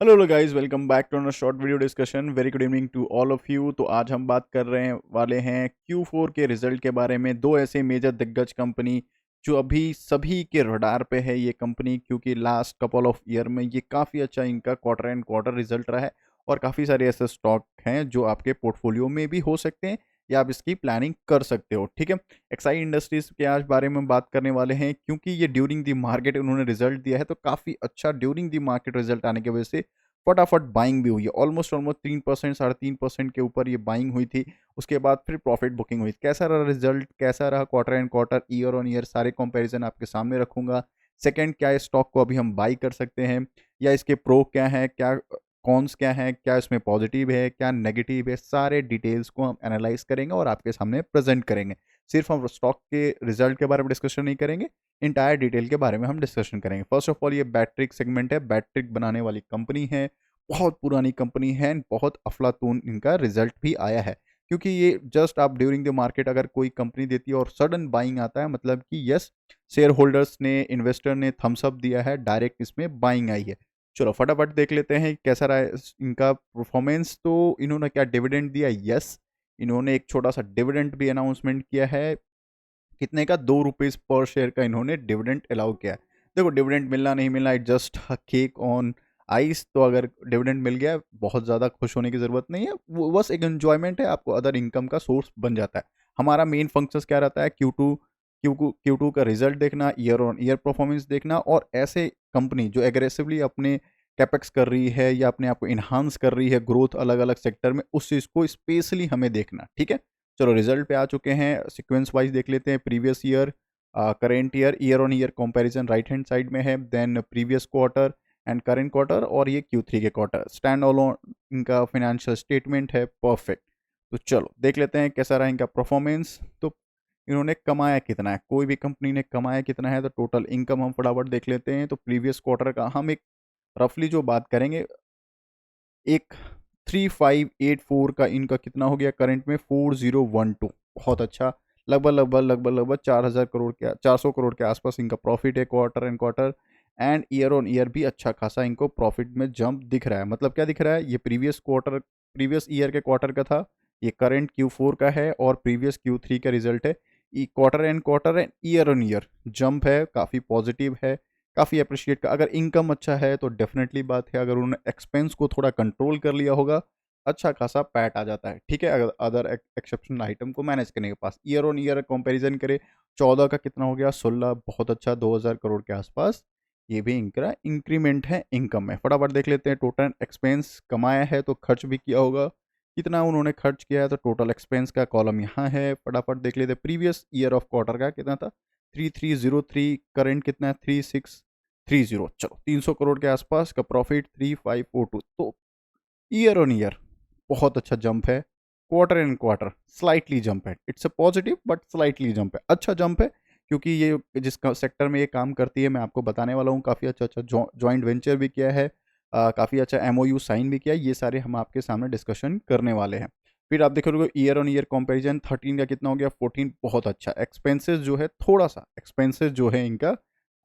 Hello guys, welcome back to a short video discussion. Very good evening to all of you. तो आज हम बात कर रहे वाले हैं Q4 के रिजल्ट के बारे में। दो ऐसे मेजर दिग्गज कंपनी जो अभी सभी के रडार पे है ये कंपनी, क्योंकि लास्ट कपल ऑफ ईयर में ये काफ़ी अच्छा इनका क्वार्टर एंड क्वार्टर रिजल्ट रहा है। और काफ़ी सारे ऐसे स्टॉक हैं जो आपके पोर्टफोलियो में भी हो सकते हैं या आप इसकी प्लानिंग कर सकते हो। ठीक है, एक्साइड इंडस्ट्रीज के आज बारे में बात करने वाले हैं, क्योंकि ये ड्यूरिंग द मार्केट उन्होंने रिजल्ट दिया है, तो काफ़ी अच्छा ड्यूरिंग द मार्केट रिजल्ट आने की वजह से फटाफट बाइंग भी हुई है। ऑलमोस्ट ऑलमोस्ट 3%, 3.5% के ऊपर ये बाइंग हुई थी। उसके बाद फिर प्रॉफिट बुकिंग हुई। कैसा रहा रिजल्ट, कैसा रहा quarter and quarter, year on year, सारे कंपैरिजन आपके सामने रखूंगा। सेकंड, क्या इस स्टॉक को अभी हम बाई कर सकते हैं, या इसके प्रो क्या है, क्या कॉन्स क्या है, क्या इसमें पॉजिटिव है, क्या नेगेटिव है, सारे डिटेल्स को हम एनालाइज करेंगे और आपके सामने प्रेजेंट करेंगे। सिर्फ हम स्टॉक के रिजल्ट के बारे में डिस्कशन नहीं करेंगे, इंटायर डिटेल के बारे में हम डिस्कशन करेंगे। फर्स्ट ऑफ ऑल, ये बैट्रिक सेगमेंट है, बैट्रिक बनाने वाली कंपनी है, बहुत पुरानी कंपनी है, बहुत अफलातून इनका रिजल्ट भी आया है। क्योंकि ये जस्ट आप ड्यूरिंग द मार्केट अगर कोई कंपनी देती है और सडन बाइंग आता है, मतलब कि यस, शेयर होल्डर्स ने, इन्वेस्टर ने थम्स अप दिया है, डायरेक्ट इसमें बाइंग आई है। चलो फटाफट देख लेते हैं कैसा रहा है इनका परफॉर्मेंस। तो इन्होंने क्या डिविडेंड दिया? यस, इन्होंने एक छोटा सा डिविडेंड भी अनाउंसमेंट किया है। कितने का? 2 रुपीज़ पर शेयर का इन्होंने डिविडेंड अलाउ किया है। देखो, डिविडेंड मिलना नहीं मिलना, it just cake on ice. तो अगर डिविडेंड मिल गया, बहुत ज़्यादा खुश होने की ज़रूरत नहीं है, वो बस एक एन्जॉयमेंट है, आपको अदर इनकम का सोर्स बन जाता है। हमारा मेन फंक्शंस क्या रहता है? क्यू टू का रिजल्ट देखना, ईयर ऑन ईयर परफॉर्मेंस देखना, और ऐसे कंपनी जो एग्रेसिवली अपने कैपेक्स कर रही है या अपने आप को इन्हांस कर रही है ग्रोथ अलग अलग सेक्टर में, उस चीज़ को स्पेशली हमें देखना। ठीक है, चलो रिजल्ट पे आ चुके हैं। सीक्वेंस वाइज देख लेते हैं। Previous year, current year, year on year comparison right hand side में है, then previous quarter and current quarter, और ये Q3 के क्वार्टर स्टैंड ऑलोन इनका फाइनेंशियल स्टेटमेंट है। परफेक्ट। तो चलो देख लेते हैं कैसा रहा इनका परफॉर्मेंस। तो इन्होंने कमाया कितना है, कोई भी कंपनी ने कमाया कितना है, तो टोटल इनकम हम फटाफट देख लेते हैं। तो प्रीवियस क्वार्टर का हम एक रफली जो बात करेंगे, एक 3584 का इनका कितना हो गया करंट में? 4012। बहुत अच्छा, लगभग 4,000 करोड़ के, 400 करोड़ के आसपास इनका प्रॉफिट है quarter and quarter. And year on year भी अच्छा खासा इनको प्रॉफिट में जंप दिख रहा है। मतलब क्या दिख रहा है? ये प्रीवियस ईयर के क्वार्टर का था, ये करंट Q4 का है, और प्रीवियस Q3 का रिजल्ट है। Quarter and year on year jump है, काफ़ी पॉजिटिव है, काफ़ी अप्रिशिएट का। अगर इनकम अच्छा है तो डेफिनेटली बात है, अगर उन्होंने एक्सपेंस को थोड़ा कंट्रोल कर लिया होगा, अच्छा खासा पैट आ जाता है। ठीक है, अगर अदर एक्सेप्शनल आइटम को मैनेज करने के पास। ईयर ऑन ईयर कंपैरिजन करें, 14 का कितना हो गया? 16। बहुत अच्छा, 2,000 करोड़ के आसपास ये भी इनका इंक्रीमेंट है इनकम में। फटाफट देख लेते हैं। टोटल एक्सपेंस कमाया है तो खर्च भी किया होगा, कितना उन्होंने खर्च किया है, तो टोटल एक्सपेंस का कॉलम यहाँ है। फटाफट देख लेते हैं। प्रीवियस ईयर ऑफ क्वार्टर का कितना था? 3303। करेंट कितना है? 3630। चलो 300 करोड़ के आसपास का प्रॉफिट, 3542। तो ईयर ऑन ईयर बहुत अच्छा जंप है, quarter and quarter slightly jump है। It's a positive but slightly jump है, अच्छा जंप है। क्योंकि ये जिस सेक्टर में ये काम करती है, मैं आपको बताने वाला हूँ, काफ़ी अच्छा अच्छा जॉइंट वेंचर भी किया है, काफ़ी अच्छा MOU साइन भी किया है। ये सारे हम आपके सामने डिस्कशन करने वाले हैं। फिर आप देखोगे ईयर ऑन ईयर कंपैरिजन, 13 का कितना हो गया? 14। बहुत अच्छा। एक्सपेंसेस जो है, थोड़ा सा एक्सपेंसेस जो है इनका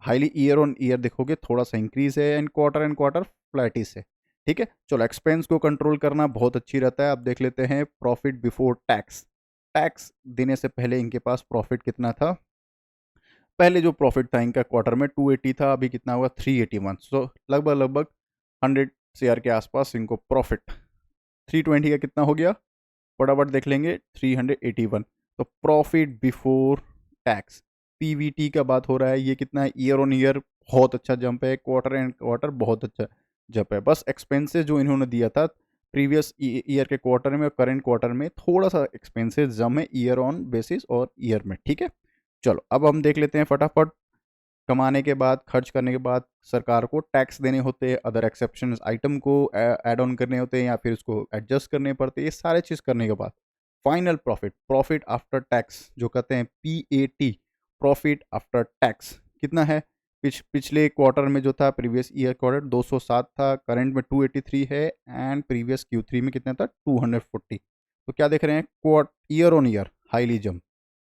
हाईली, ईयर ऑन ईयर देखोगे थोड़ा सा इंक्रीज है, एंड क्वार्टर फ्लैटिस है। ठीक है, चलो एक्सपेंस को कंट्रोल करना बहुत अच्छी रहता है। अब देख लेते हैं प्रॉफिट बिफोर टैक्स। टैक्स देने से पहले इनके पास प्रॉफिट कितना था? पहले जो प्रॉफिट था इनका क्वार्टर में 280 था, अभी कितना हुआ? 381। सो लगभग 100 CR के आसपास इनको प्रॉफिट। 320 का कितना हो गया? फटाफट देख लेंगे। 381। तो प्रॉफिट बिफोर टैक्स, PVT का बात हो रहा है, ये कितना है? ईयर ऑन ईयर बहुत अच्छा जंप है, क्वार्टर एंड क्वार्टर बहुत अच्छा जंप है। बस एक्सपेंसेस जो इन्होंने दिया था प्रीवियस ईयर के क्वार्टर में और करंट क्वार्टर में, थोड़ा सा एक्सपेंसेस जम है ईयर ऑन बेसिस और ईयर में। ठीक है, चलो अब हम देख लेते हैं फटाफट। कमाने के बाद, खर्च करने के बाद सरकार को टैक्स देने होते हैं, अदर एक्सेप्शन आइटम को ऐड ऑन करने होते हैं, या फिर उसको एडजस्ट करने पड़ते हैं। ये सारे चीज़ करने के बाद final profit, profit after tax जो कहते हैं PAT, प्रॉफिट आफ्टर टैक्स कितना है? पिछले क्वार्टर में जो था, प्रीवियस ईयर क्वार्टर 207 था, करंट में 283 है, एंड प्रीवियस Q3 में कितना था? 240। तो क्या देख रहे हैं? Year on year highly jump,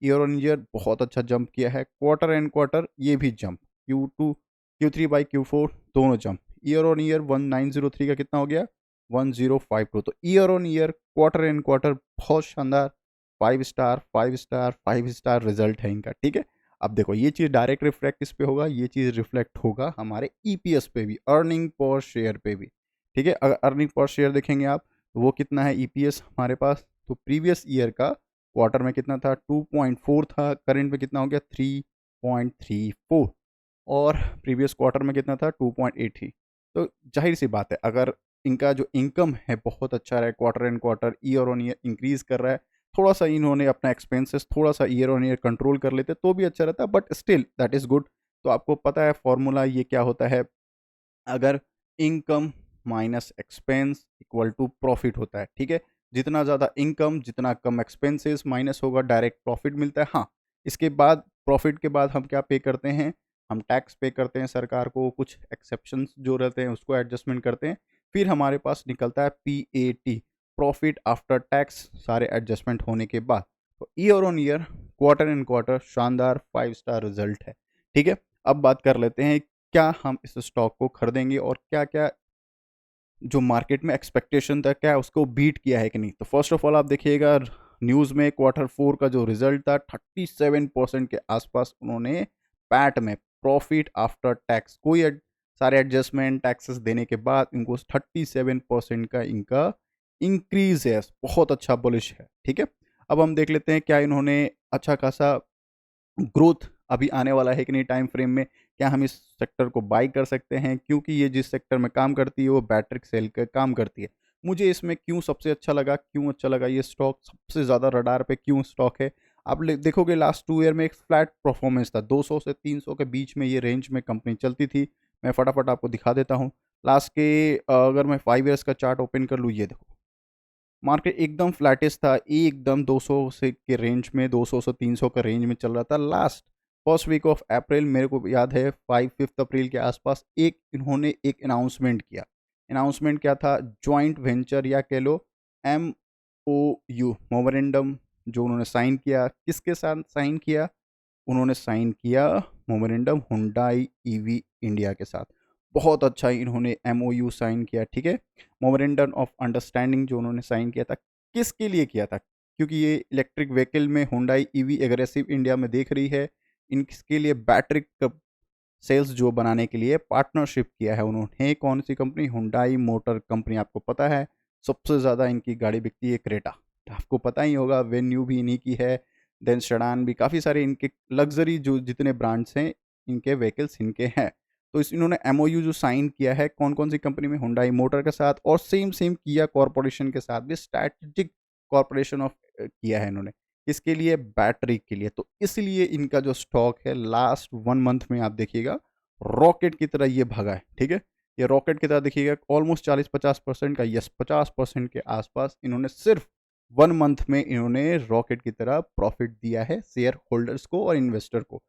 year on year बहुत अच्छा जंप किया है, क्वार्टर एंड क्वार्टर ये भी jump, Q2 Q3 by Q4 दोनों जंप। ईयर ऑन ईयर 1903 का कितना हो गया 1052। तो year on year quarter and quarter बहुत शानदार 5 स्टार 5 स्टार 5 स्टार रिजल्ट है इनका। ठीक है, अब देखो ये चीज़ डायरेक्ट रिफ्लेक्ट किस पे होगा, ये चीज़ रिफ्लेक्ट होगा हमारे ईपीएस पे भी, अर्निंग पर शेयर पे भी। ठीक है, अगर अर्निंग पर शेयर देखेंगे आप तो वो कितना है ईपीएस हमारे पास, तो प्रीवियस ईयर का क्वार्टर में कितना था 2.4 था, करंट में कितना हो गया 3.34, और प्रीवियस क्वार्टर में कितना था 2.83। तो जाहिर सी बात है अगर इनका जो इनकम है बहुत अच्छा रहा है, quarter and quarter year on year increase कर रहा है, थोड़ा सा इन्होंने अपना एक्सपेंसेस थोड़ा सा ईयर ऑन ईयर कंट्रोल कर लेते तो भी अच्छा रहता, but still that is good. तो आपको पता है फॉर्मूला ये क्या होता है, अगर income minus expense equal to profit होता है। ठीक है, जितना ज़्यादा इनकम जितना कम एक्सपेंसेस माइनस होगा डायरेक्ट प्रॉफिट मिलता है। हाँ, इसके बाद प्रॉफिट के बाद हम क्या पे करते हैं, हम टैक्स पे करते हैं सरकार को, कुछ एक्सेप्शंस जो रहते हैं उसको एडजस्टमेंट करते हैं, फिर हमारे पास निकलता है पीएटी, प्रॉफिट आफ्टर टैक्स, सारे एडजस्टमेंट होने के बाद। तो year on year quarter and quarter शानदार 5 स्टार रिजल्ट है। ठीक है, अब बात कर लेते हैं क्या हम इस स्टॉक को खरीदेंगे और क्या क्या जो मार्केट में एक्सपेक्टेशन था क्या उसको बीट किया है कि नहीं। तो फर्स्ट ऑफ ऑल आप देखिएगा न्यूज़ में क्वार्टर 4 का जो रिजल्ट था 37% के आसपास उन्होंने पैट में, प्रॉफिट आफ्टर टैक्स, सारे एडजस्टमेंट टैक्सेस देने के बाद इनको 37% का इनका इंक्रीज है, बहुत अच्छा बुलिश है। ठीक है, अब हम देख लेते हैं क्या इन्होंने अच्छा खासा ग्रोथ अभी आने वाला है कि नहीं टाइम फ्रेम में, क्या हम इस सेक्टर को बाई कर सकते हैं, क्योंकि ये जिस सेक्टर में काम करती है वो बैटरी सेल का काम करती है। मुझे इसमें क्यों सबसे अच्छा लगा, क्यों अच्छा लगा ये स्टॉक, सबसे ज़्यादा रडार पे क्यों स्टॉक है, आप देखोगे लास्ट 2 ईयर में एक फ्लैट परफॉर्मेंस था, 200 से 300 के बीच में ये रेंज में कंपनी चलती थी। मैं फटाफट आपको दिखा देता हूँ लास्ट के अगर मैं 5 ईयर्स का चार्ट ओपन कर लूँ, ये देखो मार्केट एकदम फ्लैटिश था, एकदम 200 से के रेंज में, 200 से 300 का रेंज में चल रहा था। Last first week of April, मेरे को याद है 5 अप्रैल के आसपास एक इन्होंने एक अनाउंसमेंट किया। अनाउंसमेंट क्या था, जॉइंट वेंचर या कह लो एम ओ यू मोमोरेंडम जो उन्होंने साइन किया, किसके साथ साइन किया, उन्होंने साइन किया मोमोरेंडम हुंडई ईवी इंडिया के साथ। बहुत अच्छा इन्होंने एमओयू साइन किया। ठीक है, मोमोरेंडम ऑफ अंडरस्टैंडिंग जो उन्होंने साइन किया था, किसके लिए किया था, क्योंकि ये इलेक्ट्रिक व्हीकल में हुंडई ईवी एग्रेसिव इंडिया में देख रही है, इनके लिए बैटरी सेल्स जो बनाने के लिए पार्टनरशिप किया है उन्होंने। कौन सी कंपनी, हुंडई मोटर कंपनी, आपको पता है सबसे ज़्यादा इनकी गाड़ी बिकती है क्रेटा, आपको पता ही होगा, वेन्यू भी इन्हीं की है, देन शडान भी, काफ़ी सारे इनके लग्जरी जो जितने ब्रांड्स हैं इनके व्हीकल्स इनके हैं। तो इस इन्होंने एमओयू जो साइन किया है कौन कौन सी कंपनी में, हुंडई मोटर के साथ और सेम सेम किया कॉरपोरेशन के साथ भी, स्ट्रैटेजिक कॉरपोरेशन ऑफ किया है इन्होंने, इसके लिए बैटरी के लिए। तो इसलिए इनका जो स्टॉक है लास्ट 1 मंथ में आप देखिएगा रॉकेट की तरह ये भागा है। ठीक है, ये रॉकेट की तरह देखिएगा ऑलमोस्ट 40-50% का, यस 50% के आसपास इन्होंने सिर्फ 1 मंथ में इन्होंने रॉकेट की तरह प्रॉफिट दिया है शेयर होल्डर्स को और इन्वेस्टर को।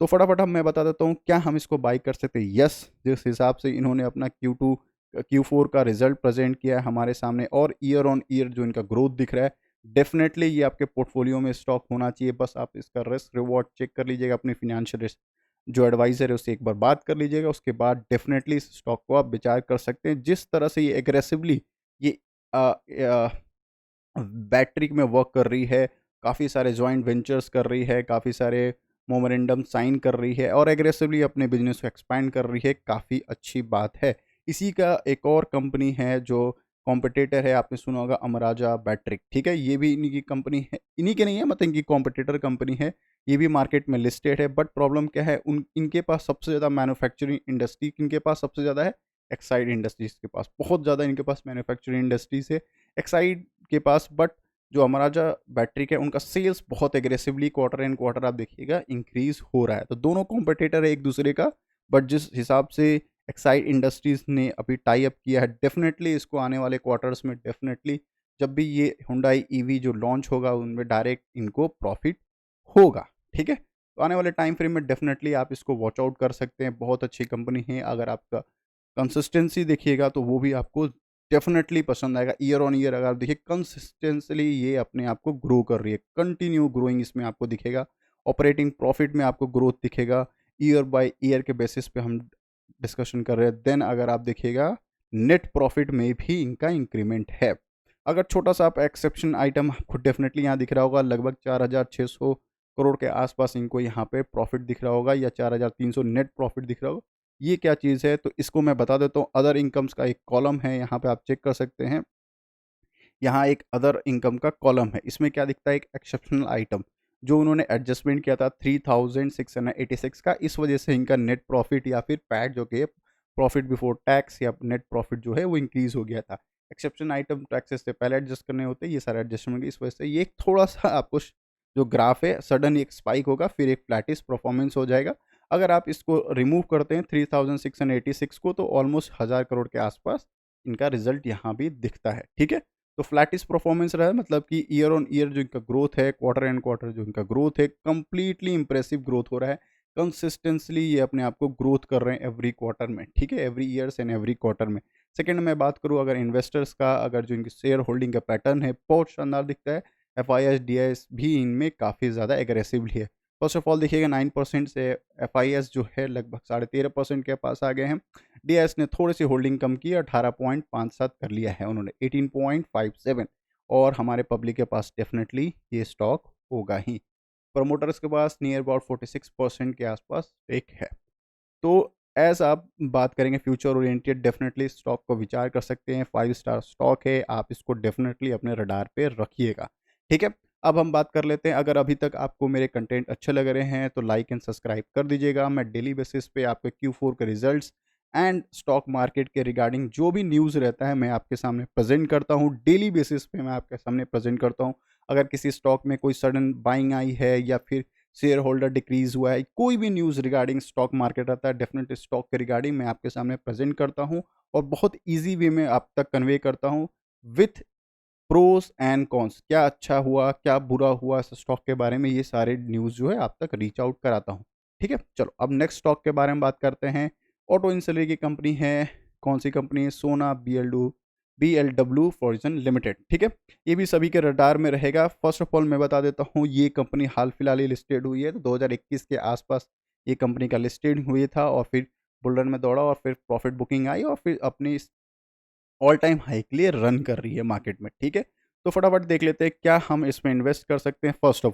तो फटाफट हम मैं बता देता हूँ क्या हम इसको बाई कर सकते हैं। यस, जिस हिसाब से इन्होंने अपना Q4 का रिजल्ट प्रेजेंट किया है हमारे सामने और ईयर ऑन ईयर जो इनका ग्रोथ दिख रहा है, डेफिनेटली ये आपके पोर्टफोलियो में स्टॉक होना चाहिए। बस आप इसका रिस्क रिवॉर्ड चेक कर लीजिएगा, अपने फिनेंशियल रिस्क जो एडवाइज़र है उससे एक बार बात कर लीजिएगा, उसके बाद डेफिनेटली इस स्टॉक को आप विचार कर सकते हैं। जिस तरह से ये एग्रेसिवली ये बैटरी में वर्क कर रही है, काफ़ी सारे जॉइंट वेंचर्स कर रही है, काफ़ी सारे मोमोरेंडम साइन कर रही है और एग्रेसिवली अपने बिजनेस को एक्सपैंड कर रही है, काफ़ी अच्छी बात है। इसी का एक और कंपनी है जो कॉम्पिटिटर है, आपने सुना होगा अमराजा बैटरी। ठीक है, ये भी इन्हीं की कंपनी है, इन्हीं की नहीं है मतलब इनकी कॉम्पिटिटर कंपनी है, ये भी मार्केट में लिस्टेड है। बट प्रॉब्लम क्या है, उन इनके पास सबसे ज़्यादा मैन्युफैक्चरिंग इंडस्ट्री इनके पास सबसे ज़्यादा है, एक्साइड इंडस्ट्रीज़ के पास बहुत ज़्यादा इनके पास मैन्युफैक्चरिंग इंडस्ट्रीज़ है एक्साइड के पास। बट जो अमराजा बैटरी है उनका सेल्स बहुत एग्रेसिवली क्वार्टर एंड क्वार्टर आप देखिएगा इंक्रीज हो रहा है। तो दोनों कॉम्पिटिटर है एक दूसरे का, बट जिस हिसाब से एक्साइड इंडस्ट्रीज ने अभी टाई अप किया है, डेफिनेटली इसको आने वाले क्वार्टर्स में डेफिनेटली जब भी ये हुंडई ईवी जो लॉन्च होगा उनमें डायरेक्ट इनको प्रॉफिट होगा। ठीक है, तो आने वाले टाइम फ्रेम में डेफिनेटली आप इसको वॉच आउट कर सकते हैं, बहुत अच्छी कंपनी है। अगर आपका कंसिस्टेंसी देखिएगा तो वो भी आपको डेफिनेटली पसंद आएगा। ईयर ऑन ईयर अगर आप देखिए कंसिस्टेंसली ये अपने आप को ग्रो कर रही है, कंटिन्यू ग्रोइंग इसमें आपको दिखेगा। ऑपरेटिंग प्रॉफिट में आपको ग्रोथ दिखेगा, ईयर बाय ईयर के बेसिस पे हम डिस्कशन कर रहे हैं, देन अगर आप देखिएगा नेट प्रॉफिट में भी इनका इंक्रीमेंट है। अगर छोटा सा आप एक्सेप्शन आइटम आपको डेफिनेटली यहाँ दिख रहा होगा, लगभग 4,600 करोड़ के आसपास इनको यहाँ पे प्रॉफिट दिख रहा होगा, या 4,300 नेट प्रॉफिट दिख रहा होगा। ये क्या चीज़ है, तो इसको मैं बता देता हूँ। अदर इनकम्स का एक कॉलम है, यहाँ पे आप चेक कर सकते हैं। यहाँ एक अदर इनकम का कॉलम है, इसमें क्या दिखता है, एक एक्सेप्शनल आइटम जो उन्होंने एडजस्टमेंट किया था 3,686 का, इस वजह से इनका नेट प्रॉफिट या फिर पैट जो कि प्रॉफिट बिफोर टैक्स या नेट प्रॉफिट जो है वो इंक्रीज हो गया था। एक्सेप्शन आइटम टैक्सेस से पहले एडजस्ट करने होते हैं, ये सारे एडजस्टमेंट की इस वजह से ये एक थोड़ा सा आपको जो ग्राफ है सडन एक स्पाइक होगा, फिर एक फ्लैटिस परफॉर्मेंस हो जाएगा। अगर आप इसको रिमूव करते हैं 3,686 को, तो ऑलमोस्ट 1,000 करोड़ के आसपास इनका रिजल्ट यहाँ भी दिखता है। ठीक है, तो फ्लैटिस परफॉर्मेंस रहा है, मतलब कि ईयर ऑन ईयर जो इनका ग्रोथ है, क्वार्टर एंड क्वार्टर जो इनका ग्रोथ है, कंप्लीटली इंप्रेसिव ग्रोथ हो रहा है। कंसिस्टेंसली ये अपने आप को ग्रोथ कर रहे हैं एवरी क्वार्टर में। ठीक है, every years and every quarter में। सेकंड मैं बात करूँ अगर इन्वेस्टर्स का, अगर जो इनकी शेयर होल्डिंग का पैटर्न है बहुत शानदार दिखता है। FIS DIS भी इनमें काफ़ी ज़्यादा एग्रेसिवली है। फर्स्ट ऑफ ऑल देखिएगा 9% से FIS जो है लगभग 13.5% के पास आ गए हैं। DIS ने थोड़ी सी होल्डिंग कम की, 18.57 कर लिया है उन्होंने, 18.57। और हमारे पब्लिक के पास डेफिनेटली ये स्टॉक होगा ही। प्रमोटर्स के पास नियर अबाउट 46% के आसपास एक है। तो एज आप बात करेंगे फ्यूचर ओरिएंटेड, डेफिनेटली स्टॉक को विचार कर सकते हैं। 5 स्टार स्टॉक है, आप इसको डेफिनेटली अपने रडार पे रखिएगा। ठीक है, अब हम बात कर लेते हैं, अगर अभी तक आपको मेरे कंटेंट अच्छे लग रहे हैं तो लाइक एंड सब्सक्राइब कर दीजिएगा। मैं डेली बेसिस पे आपके Q4 के रिजल्ट्स एंड स्टॉक मार्केट के रिगार्डिंग जो भी न्यूज़ रहता है मैं आपके सामने प्रेजेंट करता हूँ। डेली बेसिस पे मैं आपके सामने प्रेजेंट करता हूँ। अगर किसी स्टॉक में कोई सडन बाइंग आई है या फिर शेयर होल्डर डिक्रीज हुआ है, कोई भी न्यूज़ रिगार्डिंग स्टॉक मार्केट आता है, डेफिनेटली स्टॉक के रिगार्डिंग मैं आपके सामने प्रेजेंट करता हूँ और बहुत ईजी वे में आप तक कन्वे करता हूँ विथ प्रोस एंड कॉन्स। क्या अच्छा हुआ, क्या बुरा हुआ इस स्टॉक के बारे में, ये सारे न्यूज़ जो है आप तक रीच आउट कराता हूँ। ठीक है, चलो अब नेक्स्ट स्टॉक के बारे में बात करते हैं। ऑटो इंसुलरी की कंपनी है, कौन सी कंपनी है, सोना BLW फॉर्जन लिमिटेड। ठीक है, ये भी सभी के रडार में रहेगा। फर्स्ट ऑफ ऑल मैं बता देता हूँ, ये कंपनी हाल फिलहाल ही लिस्टेड हुई है, तो 2021 के आसपास ये कंपनी का लिस्टेड हुई था और फिर बुलरन में दौड़ा और फिर प्रॉफिट बुकिंग आई और फिर अपनी ऑल टाइम हाई के लिए रन कर रही है मार्केट में। ठीक है, तो फटाफट देख लेते हैं क्या हम इसमें इन्वेस्ट कर सकते हैं। फर्स्ट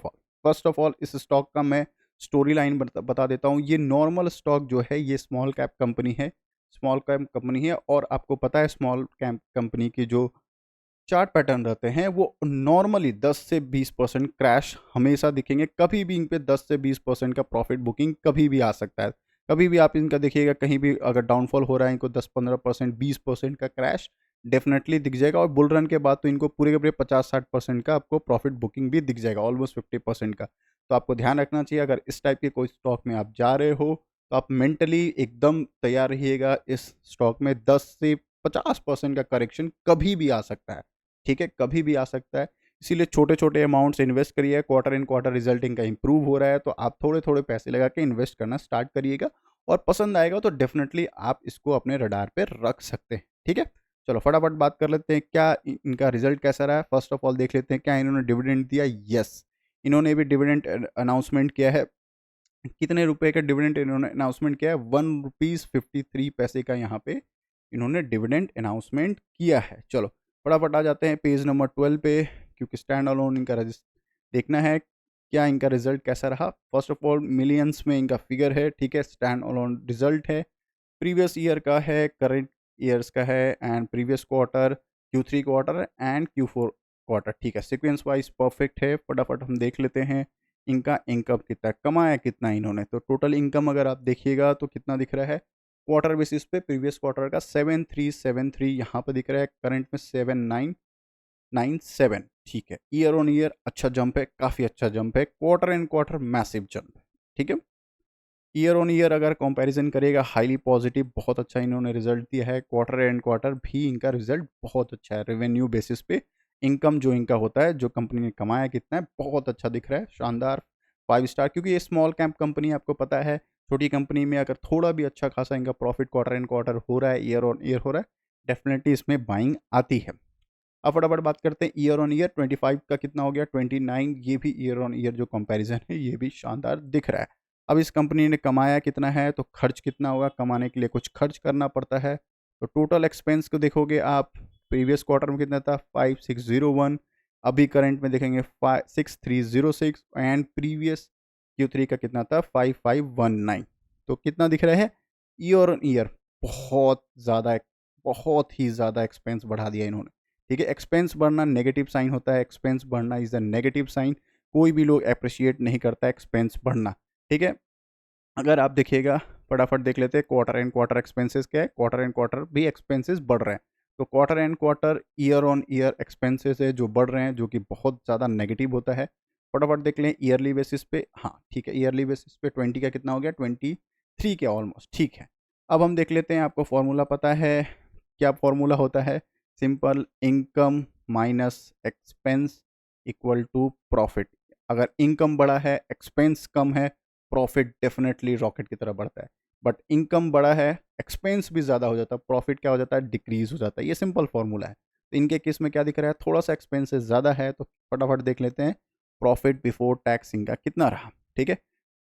ऑफ ऑल इस स्टॉक का मैं स्टोरी लाइन बता देता हूँ। ये नॉर्मल स्टॉक जो है ये स्मॉल कैप कंपनी है, स्मॉल कैप कंपनी है, और आपको पता है स्मॉल कैप कंपनी की जो चार्ट पैटर्न रहते हैं वो नॉर्मली 10 से 20% क्रैश हमेशा दिखेंगे। कभी भी इन पे 10 से 20% का प्रॉफिट बुकिंग कभी भी आ सकता है। कभी भी आप इनका देखिएगा, कहीं भी अगर डाउनफॉल हो रहा है इनको 10-15% 20% का क्रैश डेफिनेटली दिख जाएगा, और बुल रन के बाद तो इनको पूरे के पूरे 50-60% का आपको प्रॉफिट बुकिंग भी दिख जाएगा, ऑलमोस्ट 50% का। तो आपको ध्यान रखना चाहिए, अगर इस टाइप के कोई स्टॉक में आप जा रहे हो तो आप मेंटली एकदम तैयार रहिएगा। इस स्टॉक में 10 से 50% का करेक्शन कभी भी आ सकता है। ठीक है, कभी भी आ सकता है, इसीलिए छोटे छोटे अमाउंट्स इन्वेस्ट करिए। क्वार्टर इन क्वार्टर रिजल्ट इनका इंप्रूव हो रहा है तो आप थोड़े थोड़े पैसे लगा के इन्वेस्ट करना स्टार्ट करिएगा, और पसंद आएगा तो डेफिनेटली आप इसको अपने रडार पे रख सकते हैं। ठीक है, चलो फटाफट बात कर लेते हैं क्या इनका रिजल्ट कैसा रहा है। फर्स्ट ऑफ ऑल देख लेते हैं क्या इन्होंने डिविडेंड दिया। यस, इन्होंने भी डिविडेंड अनाउंसमेंट किया है। कितने रुपए का डिविडेंड इन्होंने अनाउंसमेंट किया है, ₹1.53 का यहाँ पे इन्होंने डिविडेंड अनाउंसमेंट किया है। चलो फटाफट आ जाते हैं पेज नंबर 12 पे, क्योंकि स्टैंड अलोन इनका देखना है क्या इनका रिजल्ट कैसा रहा। फर्स्ट ऑफ ऑल मिलियंस में इनका फिगर है। ठीक है, स्टैंड अलोन रिजल्ट है, प्रीवियस ईयर का है, करंट ईयर्स का है, and previous quarter, Q3 quarter and Q4 quarter. ठीक है, सीक्वेंस वाइज परफेक्ट है। फटाफट हम देख लेते हैं इनका इनकम कितना कमाया, कितना इन्होंने। तो टोटल इनकम अगर आप देखिएगा तो कितना दिख रहा है क्वार्टर बेसिस पे, प्रीवियस क्वार्टर का 7373 यहाँ पे दिख रहा है, करंट में 7997। ठीक है, ईयर ऑन ईयर अच्छा जंप है, काफ़ी अच्छा जंप है, quarter and quarter massive jump है। ठीक है, ईयर ऑन ईयर अगर कंपैरिजन करेगा हाईली पॉजिटिव, बहुत अच्छा इन्होंने रिजल्ट दिया है। क्वार्टर एंड क्वार्टर भी इनका रिजल्ट बहुत अच्छा है। रेवेन्यू बेसिस पे इनकम जो इनका होता है, जो कंपनी ने कमाया कितना है, बहुत अच्छा दिख रहा है, शानदार 5 स्टार। क्योंकि ये स्मॉल कैप कंपनी आपको पता है, छोटी कंपनी में अगर थोड़ा भी अच्छा खासा इनका प्रॉफिट क्वार्टर एंड क्वार्टर हो रहा है, ईयर ऑन ईयर हो रहा है, डेफिनेटली इसमें बाइंग आती है। अब फटाफट बात करते हैं ईयर ऑन ईयर। 25 का कितना हो गया, 29। ये भी ईयर ऑन ईयर जो कंपैरिजन है ये भी शानदार दिख रहा है। अब इस कंपनी ने कमाया कितना है तो खर्च कितना होगा, कमाने के लिए कुछ खर्च करना पड़ता है। तो टोटल एक्सपेंस को देखोगे आप, प्रीवियस क्वार्टर में कितना था 5601, अभी करंट में देखेंगे 6306 एंड प्रीवियस Q3 का कितना था 5519। तो कितना दिख रहा है ईयर ऑन ईयर, बहुत ज़्यादा, बहुत ही ज़्यादा एक्सपेंस बढ़ा दिया इन्होंने। ठीक है, एक्सपेंस बढ़ना नेगेटिव साइन होता है, एक्सपेंस बढ़ना इज़ अ नेगेटिव साइन। कोई भी लोग अप्रिशिएट नहीं करता एक्सपेंस बढ़ना। ठीक है, अगर आप देखिएगा, फटाफट देख लेते हैं क्वार्टर एंड क्वार्टर एक्सपेंसेस क्या है। क्वार्टर एंड क्वार्टर भी एक्सपेंसेस बढ़ रहे हैं। तो quarter and quarter year on year expenses है जो बढ़ रहे हैं, जो कि बहुत ज़्यादा नेगेटिव होता है। फटाफट देख लें ईयरली बेसिस पे। हाँ ठीक है, ईयरली बेसिस पे 20 का कितना हो गया 23 के ऑलमोस्ट। ठीक है, अब हम देख लेते हैं, आपको फॉर्मूला पता है क्या फॉर्मूला होता है? Simple, income minus expense equal to profit. अगर इनकम बड़ा है, एक्सपेंस कम है, प्रॉफिट डेफिनेटली रॉकेट की तरह बढ़ता है। बट इनकम बड़ा है, एक्सपेंस भी ज़्यादा हो जाता है, प्रॉफिट क्या हो जाता है डिक्रीज हो जाता है। ये सिंपल फॉर्मूला है। तो इनके केस में क्या दिख रहा है, थोड़ा सा एक्सपेंसेस ज़्यादा है। तो फटाफट देख लेते हैं प्रॉफिट बिफोर टैक्स इनका कितना रहा। ठीक है,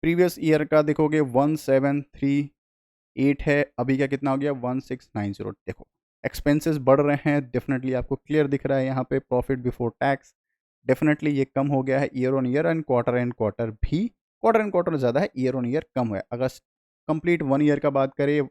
प्रीवियस ईयर का देखोगे 1738 है, अभी का कितना हो गया 1690। देखो एक्सपेंसेस बढ़ रहे हैं, डेफिनेटली आपको क्लियर दिख रहा है यहाँ पे प्रॉफिट बिफोर टैक्स डेफिनेटली ये कम हो गया है year on year and quarter भी। क्वार्टर एंड क्वार्टर ज़्यादा है, ईयर ऑन ईयर कम है। अगर कंप्लीट 1 ईयर का बात करें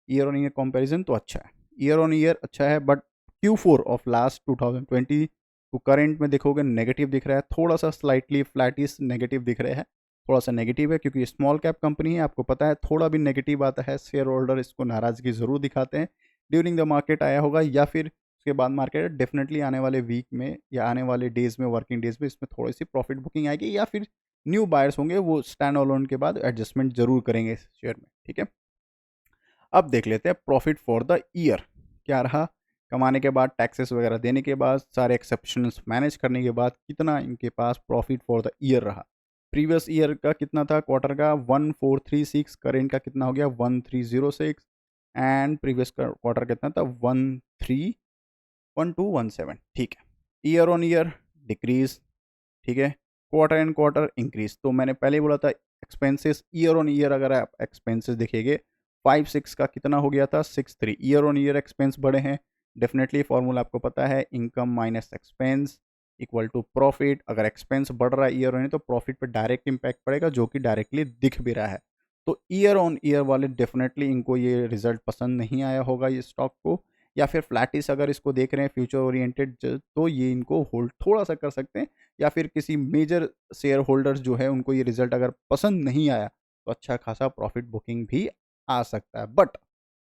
ईयर ऑन ईयर कंपैरिजन तो अच्छा है, ईयर ऑन ईयर अच्छा है। बट Q4 ऑफ लास्ट 2020 को करंट में देखोगे नेगेटिव दिख रहा है, थोड़ा सा स्लाइटली फ्लैटिस नेगेटिव दिख रहे हैं। थोड़ा सा नेगेटिव है क्योंकि ये स्मॉल कैप कंपनी है, आपको पता है थोड़ा भी नेगेटिव आता है शेयर होल्डर इसको नाराज़गी ज़रूर दिखाते हैं। ड्यूरिंग द मार्केट आया होगा या फिर उसके बाद मार्केट डेफिनेटली आने वाले वीक में या आने वाले डेज में, वर्किंग डेज में इसमें थोड़ी सी प्रॉफिट बुकिंग आएगी, या फिर न्यू बायर्स होंगे वो स्टैंड अलोन के बाद एडजस्टमेंट जरूर करेंगे इस शेयर में। ठीक है, अब देख लेते हैं प्रॉफिट फॉर द ईयर क्या रहा। कमाने के बाद, टैक्सेस वगैरह देने के बाद, सारे एक्सेप्शनल्स मैनेज करने के बाद कितना इनके पास प्रॉफिट फॉर द ईयर रहा। प्रीवियस ईयर का कितना था क्वार्टर का 1436, करेंट का कितना हो गया 1306 एंड प्रीवियस क्वार्टर कितना था 131217। ठीक है, ईयर ऑन ईयर डिक्रीज। ठीक है, क्वार्टर एंड क्वार्टर इंक्रीज। तो मैंने पहले ही बोला था एक्सपेंसेस ईयर ऑन ईयर, अगर आप एक्सपेंसेस देखेंगे 56 का कितना हो गया था 63, ईयर ऑन ईयर एक्सपेंस बढ़े हैं। डेफिनेटली फॉर्मूला आपको पता है, income minus expense equal to profit. अगर एक्सपेंस बढ़ रहा है ईयर ऑन ईयर तो प्रॉफिट पर डायरेक्ट इम्पैक्ट पड़ेगा, जो कि डायरेक्टली दिख भी रहा है। तो ईयर ऑन ईयर वाले डेफिनेटली इनको ये रिजल्ट पसंद नहीं आया होगा ये स्टॉक को, या फिर फ्लैटिस अगर इसको देख रहे हैं फ्यूचर ओरिएंटेड तो ये इनको होल्ड थोड़ा सा कर सकते हैं। या फिर किसी मेजर शेयर होल्डर्स जो है उनको ये रिजल्ट अगर पसंद नहीं आया तो अच्छा खासा प्रॉफिट बुकिंग भी आ सकता है। बट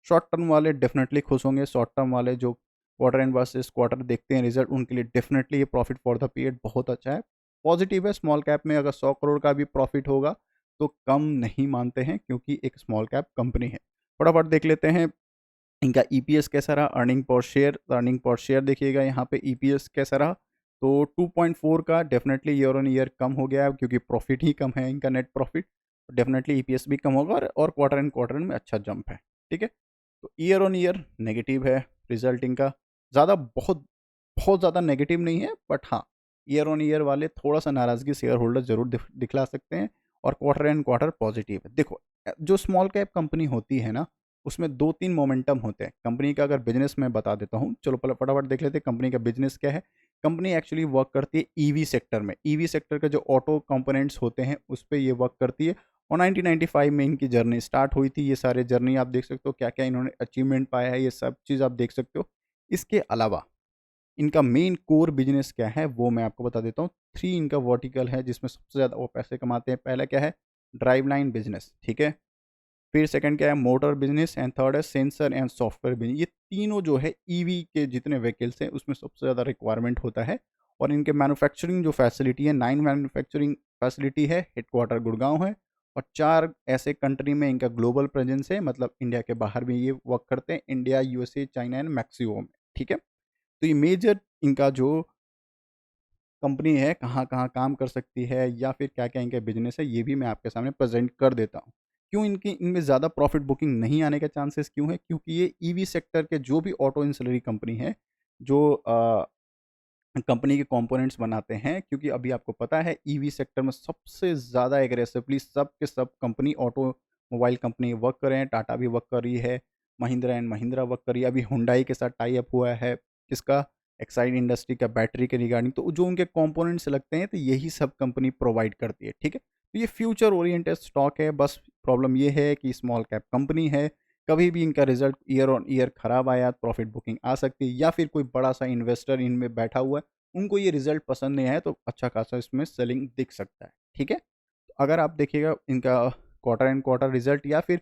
शॉर्ट टर्म वाले डेफिनेटली खुश होंगे, शॉर्ट टर्म वाले जो क्वार्टर एंड वर्सेस क्वार्टर देखते हैं रिजल्ट, उनके लिए डेफिनेटली ये प्रॉफिट फॉर द पीरियड बहुत अच्छा है, पॉजिटिव है। स्मॉल कैप में अगर 100 करोड़ का भी प्रॉफिट होगा तो कम नहीं मानते हैं, क्योंकि एक स्मॉल कैप कंपनी है। फटाफट देख लेते हैं इनका ईपीएस कैसा रहा, अर्निंग पर शेयर देखिएगा यहाँ पे ईपीएस कैसा रहा। तो 2.4 का डेफिनेटली ईयर ऑन ईयर कम हो गया है, क्योंकि प्रॉफिट ही कम है इनका, नेट प्रॉफिट। डेफिनेटली ईपीएस भी कम होगा, और क्वार्टर एंड क्वार्टर में अच्छा जंप है। ठीक है, तो ईयर ऑन ईयर नेगेटिव है रिजल्ट इनका, ज़्यादा बहुत बहुत ज़्यादा नेगेटिव नहीं है। बट हाँ, ईयर ऑन ईयर वाले थोड़ा सा नाराज़गी शेयर होल्डर जरूर दिखला सकते हैं, और क्वार्टर एंड क्वार्टर पॉजिटिव है। देखो जो स्मॉल कैप कंपनी होती है ना, उसमें 2-3 मोमेंटम होते हैं। कंपनी का अगर बिजनेस मैं बता देता हूँ, चलो पहले फटाफट देख लेते हैं कंपनी का बिजनेस क्या है। कंपनी एक्चुअली वर्क करती है ईवी सेक्टर में। ईवी सेक्टर का जो ऑटो कंपोनेंट्स होते हैं उस पे ये वर्क करती है, और 1995 में इनकी जर्नी स्टार्ट हुई थी। ये सारे जर्नी आप देख सकते हो, क्या क्या इन्होंने अचीवमेंट पाया है, ये सब चीज़ आप देख सकते हो। इसके अलावा इनका मेन कोर बिजनेस क्या है वो मैं आपको बता देता हूँ। 3 इनका वर्टिकल है जिसमें सबसे ज़्यादा वो पैसे कमाते हैं। पहला क्या है, ड्राइव लाइन बिजनेस। ठीक है, फिर सेकंड क्या है, मोटर बिजनेस, एंड थर्ड है सेंसर एंड सॉफ्टवेयर बिजनेस। ये तीनों जो है ईवी के जितने व्हीकल्स हैं उसमें सबसे ज़्यादा रिक्वायरमेंट होता है। और इनके मैन्युफैक्चरिंग जो फैसिलिटी है, 9 मैन्युफैक्चरिंग फैसिलिटी है, हेडक्वार्टर गुड़गांव है, और 4 ऐसे कंट्री में इनका ग्लोबल प्रेजेंस है, मतलब इंडिया के बाहर भी ये वर्क करते हैं, India, USA, China and Mexico में। ठीक है, तो ये मेजर इनका जो कंपनी है कहाँ कहाँ काम कर सकती है, या फिर क्या क्या इनका बिजनेस है, ये भी मैं आपके सामने प्रेजेंट कर देता हूँ। क्यों इनकी इनमें ज़्यादा प्रॉफिट बुकिंग नहीं आने के चांसेस क्यों है, क्योंकि ये ईवी सेक्टर के जो भी ऑटो इंसलरी कंपनी है, जो कंपनी के कंपोनेंट्स बनाते हैं, क्योंकि अभी आपको पता है ईवी सेक्टर में सबसे ज़्यादा एग्रेसिवली सब के सब कंपनी ऑटोमोबाइल कंपनी वर्क कर रहे हैं। टाटा भी वर्क कर रही है, महिंद्रा एंड महिंद्रा वर्क कर रही है, अभी हुंडई के साथ टाई अप हुआ है, किसका, एक्साइड इंडस्ट्री का, बैटरी के रिगार्डिंग। तो जो उनके कंपोनेंट्स लगते हैं तो यही सब कंपनी प्रोवाइड करती है, ठीक है। तो ये फ्यूचर ओरिएंटेड स्टॉक है। बस प्रॉब्लम ये है कि स्मॉल कैप कंपनी है, कभी भी इनका रिजल्ट ईयर ऑन ईयर खराब आया, प्रॉफिट बुकिंग आ सकती है, या फिर कोई बड़ा सा इन्वेस्टर इनमें बैठा हुआ है, उनको ये रिजल्ट पसंद नहीं आया तो अच्छा खासा इसमें सेलिंग दिख सकता है, ठीक है। तो अगर आप देखिएगा इनका क्वार्टर एंड क्वार्टर रिजल्ट, या फिर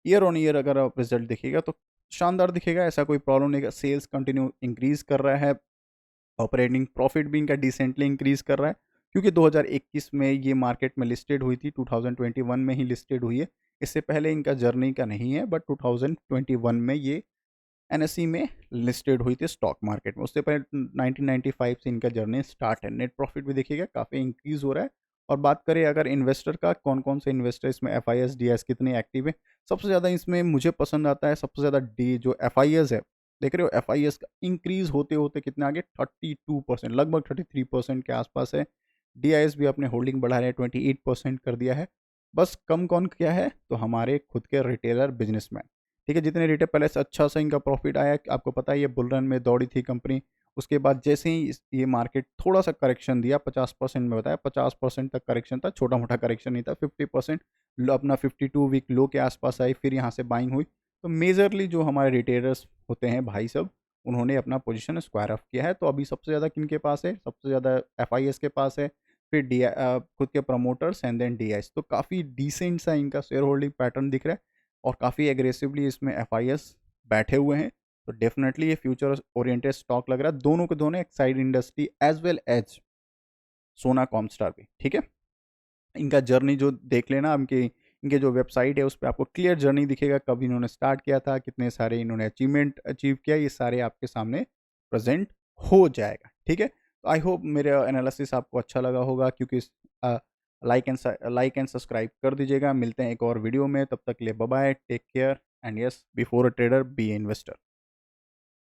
ईयर ऑन ईयर अगर आप रिजल्ट देखिएगा, तो शानदार दिखेगा, ऐसा कोई प्रॉब्लम नहीं है। सेल्स कंटिन्यू इंक्रीज कर रहा है, ऑपरेटिंग प्रॉफिट भी इनका डिसेंटली इंक्रीज कर रहा है, क्योंकि 2021 में ये मार्केट में लिस्टेड हुई थी, 2021 में ही लिस्टेड हुई है। इससे पहले इनका जर्नी का नहीं है, बट 2021 में ये एनएसई में लिस्टेड हुई थी स्टॉक मार्केट में। उससे पहले 1995 से इनका जर्नी स्टार्ट है। नेट प्रॉफिट भी देखिएगा काफ़ी इंक्रीज हो रहा है। और बात करें अगर इन्वेस्टर का, कौन कौन से इन्वेस्टर इसमें F I S D S कितने एक्टिव है, सबसे ज़्यादा इसमें मुझे पसंद आता है, सबसे ज़्यादा डी जो एफ आई एस है, देख रहे हो एफ आई एस का इंक्रीज होते होते कितना आगे 32%, लगभग 33% के आसपास है। डी आई एस भी अपने होल्डिंग बढ़ा रहे हैं, 28% कर दिया है। बस कम कौन क्या है, तो हमारे खुद के रिटेलर बिजनेसमैन, ठीक है। जितने रिटेल पहले से अच्छा सा इनका प्रॉफिट आया, आपको पता है ये बुल रन में दौड़ी थी कंपनी। उसके बाद जैसे ही ये मार्केट थोड़ा सा करेक्शन दिया, 50% में बताया, 50% तक करेक्शन था, छोटा मोटा करेक्शन नहीं था, 50% अपना 52 वीक लो के आसपास आई, फिर यहाँ से बाइंग हुई। तो मेजरली जो हमारे रिटेलर्स होते हैं भाई सब, उन्होंने अपना पोजीशन स्क्वायर ऑफ किया है। तो अभी सबसे ज़्यादा किन के पास है, सबसे ज़्यादा एफ आई एस के पास है, फिर डी खुद के promoters and then D I S. तो काफ़ी डिसेंट सा इनका शेयर होल्डिंग पैटर्न दिख रहा है, और काफ़ी एग्रेसिवली इसमें एफआईएस बैठे हुए हैं। तो डेफिनेटली ये फ्यूचर ओरिएंटेड स्टॉक लग रहा है, दोनों के दोनों, Exide industry as well as Sona Comstar भी, ठीक है। इनका जर्नी जो देख लेना, इनके इनके जो वेबसाइट है उस पर आपको क्लियर जर्नी दिखेगा, कब इन्होंने स्टार्ट किया था, कितने सारे इन्होंने अचीवमेंट अचीव किया, ये सारे आपके सामने प्रेजेंट हो जाएगा, ठीक है। तो आई होप मेरा एनालिसिस आपको अच्छा लगा होगा, क्योंकि लाइक एंड सब्सक्राइब कर दीजिएगा। मिलते हैं एक और वीडियो में, तब तक के लिए bye bye, take care, and yes, before a trader be a investor.